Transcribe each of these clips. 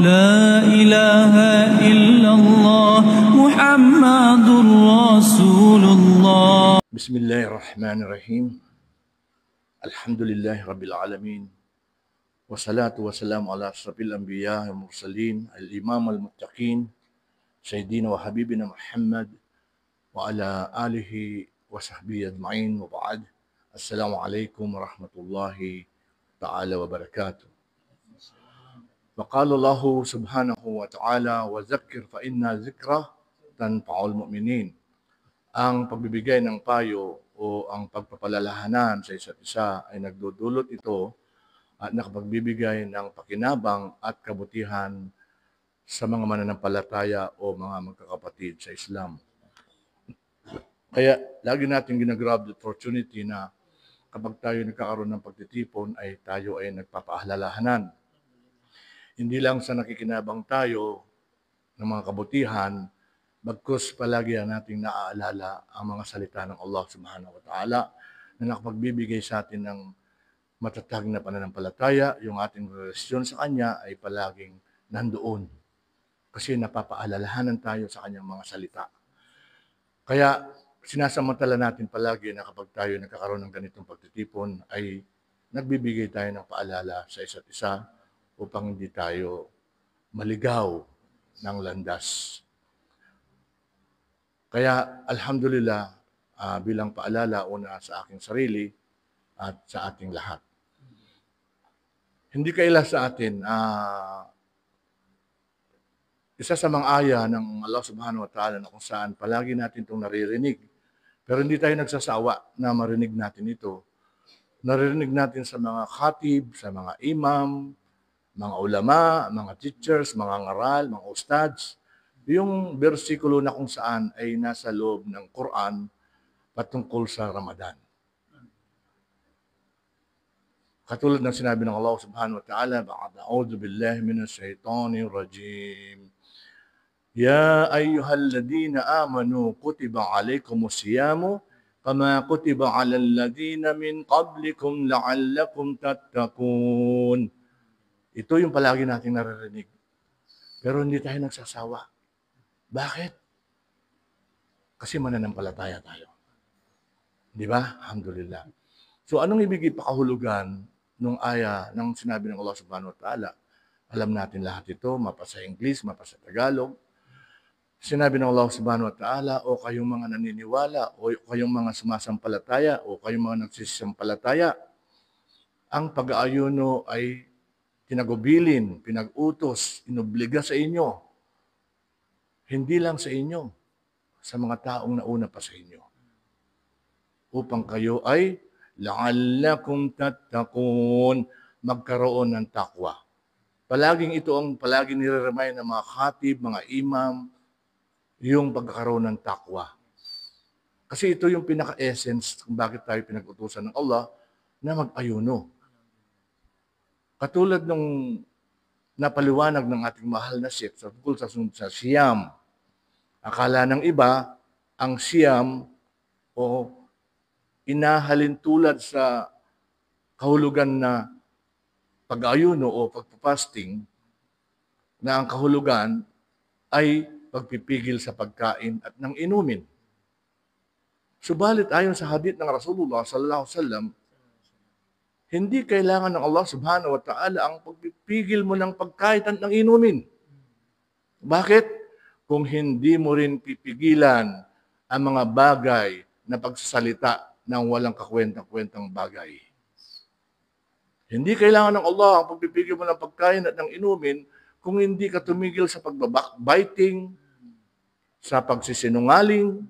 لا إله إلا الله محمد رسول الله. بسم الله الرحمن الرحيم. الحمد لله رب العالمين والصلاة والسلام على أشرف الأنبياء والمرسلين الإمام المتقين سيدنا وحبيبنا محمد وعلى آله وصحبه أجمعين وبعد. السلام عليكم ورحمة الله تعالى وبركاته. وقال الله سبحانه وتعالى وذكر فإن ذكرى تنفع المؤمنين. Ang pagbibigay ng payo o ang pagpapalalahanan sa isa't isa ay nagdudulot ito at nakapagbibigay ng pakinabang at kabutihan sa mga mananampalataya o mga magkakapatid sa Islam. Kaya lagi natin ginagrab the opportunity na kapag tayo nagkakaroon ng pagtitipon ay tayo ay nagpapaalalahanan. Hindi lang sa nakikinabang tayo ng mga kabutihan, bagkus palagi nating naaalala ang mga salita ng Allah subhanahu wa ta'ala na nakapagbibigay sa atin ng matatag na pananampalataya. Yung ating relasyon sa Kanya ay palaging nandoon kasi napapaalalahanan tayo sa Kanyang mga salita. Kaya sinasamantala natin palagi na kapag tayo nagkakaroon ng ganitong pagtitipon ay nagbibigay tayo ng paalala sa isa't isa upang hindi tayo maligaw ng landas. Kaya alhamdulillah bilang paalala una sa aking sarili at sa ating lahat. Hindi kaila sa atin isa sa mga aya ng Allah subhanahu wa ta'ala na kung saan palagi natin itong naririnig. Pero hindi tayo nagsasawa na marinig natin ito. Naririnig natin sa mga khatib, sa mga imam, mga ulama, mga teachers, mga ngaral, mga ustads. Yung bersikulo na kung saan ay nasa loob ng Quran patungkol sa Ramadan. Katulad ng sinabi ng Allah subhanahu wa ta'ala, A'udhu billahi minash shaitanir rajim. Ya ayyuhalladhina amanu kutiba alaykumus siyamu kama kutiba alal ladina min qablikum la'allakum tattaqun. Ito yung palagi nating naririnig. Pero hindi tayo nagsasawa. Bakit? Kasi mananampalataya tayo. Di ba? Alhamdulillah. So anong ibig ipakahulugan nung aya ng sinabi ng Allah subhanahu wa ta'ala? Alam natin lahat ito, mapasa English, mapasa Tagalog. Sinabi ng Allah subhanahu wa ta'ala, o kayong mga naniniwala, o kayong mga sumasampalataya, o kayong mga nagsisampalataya, ang pag-aayuno ay tinagubilin, pinag-utos, inobliga sa inyo. Hindi lang sa inyo, sa mga taong nauna pa sa inyo. Upang kayo ay la'allakum tattaqun, magkaroon ng takwa. Palaging ito ang palaging nire-remind ng mga khatib, mga imam, yung pagkakaroon ng takwa. Kasi ito yung pinaka-essence kung bakit tayo pinag-utusan ng Allah na mag-ayuno. Katulad nung napaliwanag ng ating mahal na Sheikh sa tungkol sa siyam. Akala ng iba, ang siyam o inahalin tulad sa kahulugan na pag-ayuno o pagpapasting na ang kahulugan ay pagpipigil sa pagkain at ng inumin. Subalit ayon sa hadith ng Rasulullah sallallahu alaihi wasallam, hindi kailangan ng Allah subhanahu wa ta'ala ang pagpipigil mo ng pagkain at ng inumin. Bakit? Kung hindi mo rin pipigilan ang mga bagay na pagsasalita ng walang kakwentang-kwentang bagay. Hindi kailangan ng Allah ang pagpipigil mo ng pagkain at ng inumin kung hindi ka tumigil sa pagbabackbiting, sa pagsisinungaling,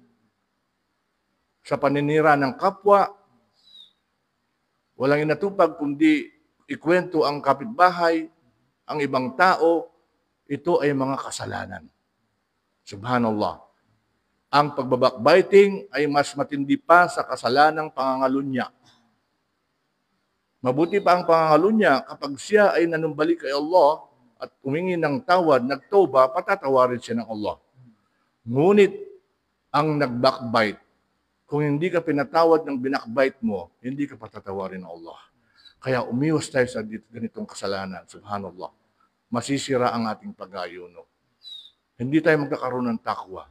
sa paninira ng kapwa. Walang inatupag kundi ikwento ang kapitbahay, ang ibang tao, ito ay mga kasalanan. Subhanallah. Ang pagbabackbiting ay mas matindi pa sa kasalanang pangangalunya. Mabuti pa ang pangangalunya kapag siya ay nanumbalik kay Allah at humingi ng tawad, nagtoba, patatawarin siya ng Allah. Ngunit ang nag-backbite, kung hindi ka pinatawad ng binakbite mo, hindi ka patatawarin ng Allah. Kaya umiwas tayo sa ganitong kasalanan. Subhanallah. masisira ang ating pag-aayuno. Hindi tayo magkakaroon ng takwa.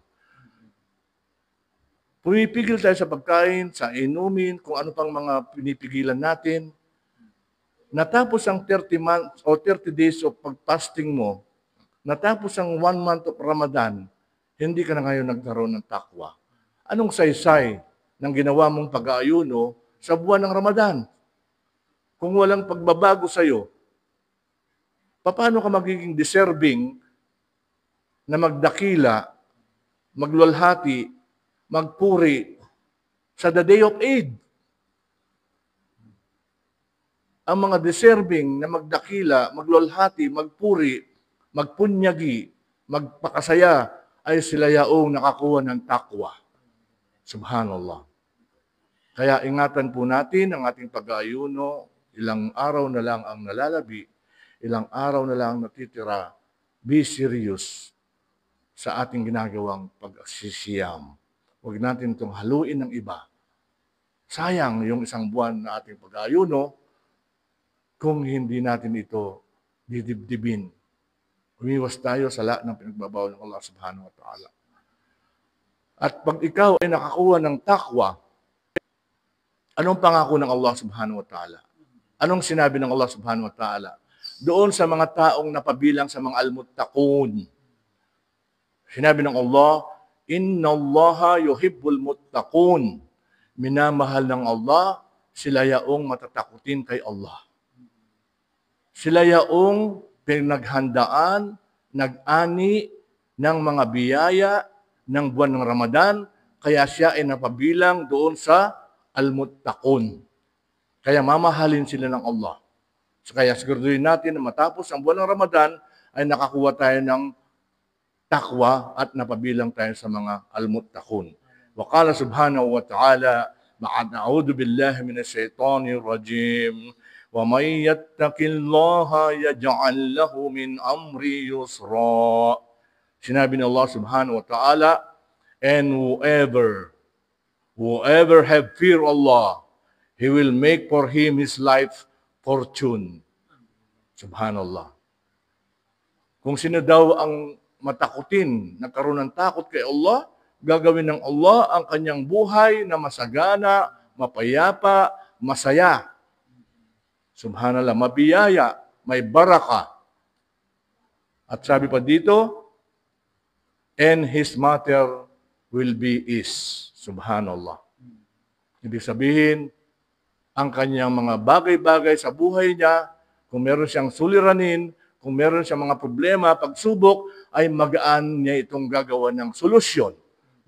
Pumipigil tayo sa pagkain, sa inumin, kung ano pang mga pinipigilan natin. Natapos ang 30 months o 30 days of pag-fasting mo, natapos ang 1 month of Ramadan, hindi ka na ngayon nagkaroon ng takwa. Anong saysay ng ginawa mong pag-aayuno sa buwan ng Ramadan? Kung walang pagbabago sa iyo, paano ka magiging deserving na magdakila, maglulhati, magpuri sa the Day of Eid? Ang mga deserving na magdakila, maglulhati, magpuri, magpunyagi, magpakasaya ay sila yaong nakakuha ng takwa. Subhanallah. Kaya ingatan po natin ang ating pag-aayuno. Ilang araw na lang ang nalalabi, ilang araw na lang natitira. Be serious sa ating ginagawang pag-sisiyam. Huwag natin itong haluin ng iba. Sayang yung isang buwan na ating pag-aayuno kung hindi natin ito didibdibin. Umiwas tayo sa lahat ng pinagbabawal ng Allah subhanahu wa ta'ala. At pag ikaw ay nakakuha ng takwa, anong pangako ng Allah subhanahu wa ta'ala? Anong sinabi ng Allah subhanahu wa ta'ala? Doon sa mga taong napabilang sa mga al-muttaqun. Sinabi ng Allah, Inna Allaha yuhibbul muttaqun. Minamahal ng Allah, sila yaong matatakutin kay Allah. Sila yaong pinaghandaan, nag-ani ng mga biyaya ng buwan ng Ramadan, kaya siya ay napabilang doon sa al-muttaqun. Kaya mamahalin sila ng Allah. So kaya siguraduhin natin na matapos ang buwan ng Ramadan ay nakakuha tayo ng takwa at napabilang tayo sa mga al-muttaqun. Wa qala subhanahu wa ta'ala, a'udhu billahi minash shaitanir rajim. Wa may yattaqillaha yaj'al lahu min amri yusra. Sinabi ni Allah subhanahu wa ta'ala, and whoever have fear Allah, He will make for him his life fortune. Subhanallah. Kung sino daw ang matakutin, nagkaroon ng takot kay Allah, gagawin ng Allah ang kanyang buhay na masagana, mapayapa, masaya. Subhanallah, mabiyaya, may baraka. At sabi pa dito, and his matter will be ease. Subhanallah. Ibig sabihin, ang kanyang mga bagay-bagay sa buhay niya, kung meron siyang suliranin, kung meron siyang mga problema, pagsubok, ay magaan niya itong gagawa ng solusyon.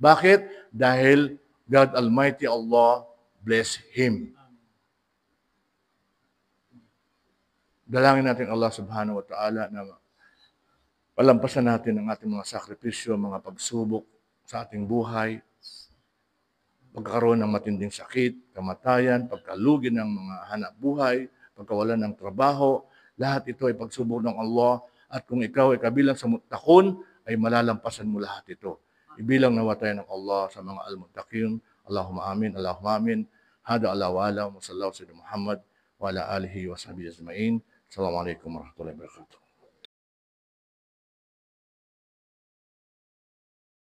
Bakit? Dahil God Almighty Allah bless him. Dalangin natin Allah subhanahu wa ta'ala na palampasan natin ang ating mga sakripisyo, mga pagsubok sa ating buhay, pagkakaroon ng matinding sakit, kamatayan, pagkalugi ng mga hanap buhay, pagkawalan ng trabaho, lahat ito ay pagsubok ng Allah. At kung ikaw ay kabilang sa muttaqun, ay malalampasan mo lahat ito. Ibilang nawa tayo ng Allah sa mga al-muttaqin. Allahumma amin, Allahumma amin. Hada ala wa ala, wa sallallahu sa Muhammad, wa ala alihi wa sahbihi ajma'in. Assalamualaikum warahmatullahi wabarakatuh.